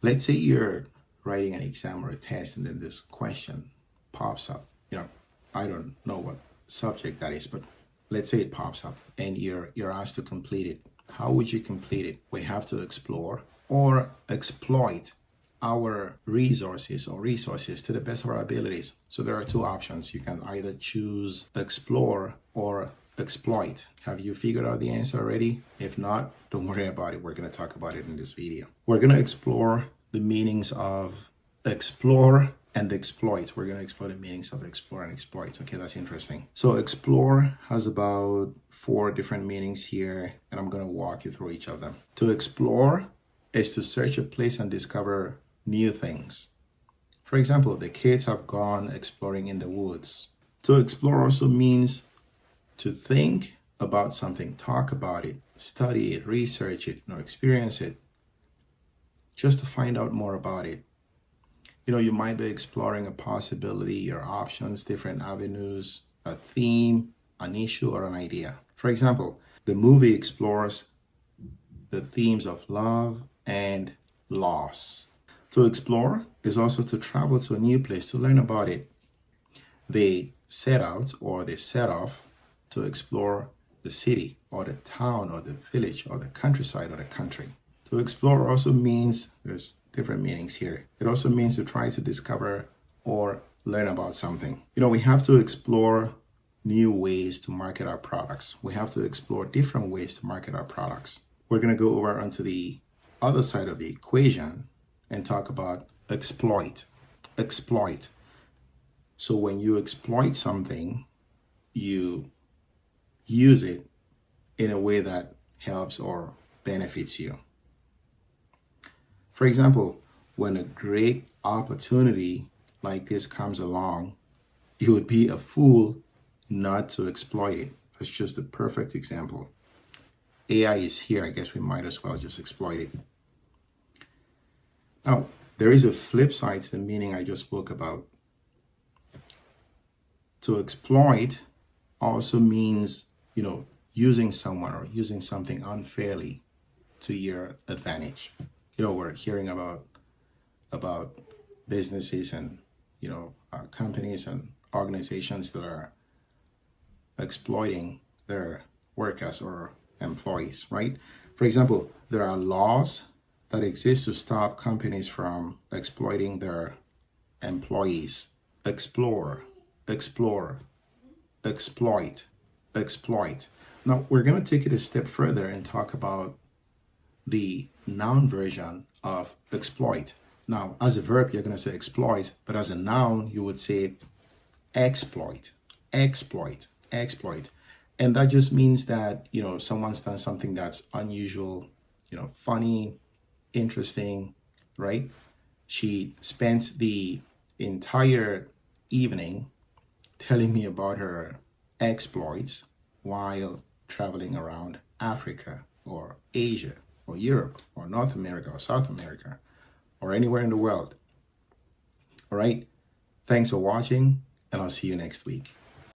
Let's say you're writing an exam or a test and then this question pops up. I don't know what subject that is, but let's say it pops up and you're asked to complete it. How would you complete it? We have to explore or exploit our resources to the best of our abilities. So there are two options. You can either choose explore or exploit. Have you figured out the answer already? If not, don't worry about it. We're going to talk about it in this video. We're going to explore the meanings of explore and exploit. We're going to explore the meanings of explore and exploit. Okay, that's interesting. So explore has about 4 different meanings here, and I'm going to walk you through each of them. To explore is to search a place and discover new things. For example, the kids have gone exploring in the woods. To explore also means to think about something, talk about it, study it, research it, experience it, just to find out more about it. You might be exploring a possibility, your options, different avenues, a theme, an issue, or an idea. For example, the movie explores the themes of love and loss. To explore is also to travel to a new place to learn about it. They set out or they set off to explore the city or the town or the village or the countryside or the country. To explore also means, there's different meanings here. It also means to try to discover or learn about something. We have to explore new ways to market our products. We have to explore different ways to market our products. We're going to go over onto the other side of the equation and talk about exploit. Exploit. So when you exploit something, you use it in a way that helps or benefits you. For example, when a great opportunity like this comes along, you would be a fool not to exploit it. That's just a perfect example. AI is here. I guess we might as well just exploit it. Now, there is a flip side to the meaning I just spoke about. To exploit also means, using someone or using something unfairly to your advantage. We're hearing about businesses and, companies and organizations that are exploiting their workers or employees, right? For example, there are laws that exist to stop companies from exploiting their employees. Explore, exploit. Now, we're going to take it a step further and talk about the noun version of exploit. Now, as a verb, you're going to say exploit, but as a noun, you would say exploit. And that just means that, someone's done something that's unusual, funny, interesting, right? She spent the entire evening telling me about her exploits while traveling around Africa or Asia or Europe or North America or South America or anywhere in the world. All right. Thanks for watching, and I'll see you next week.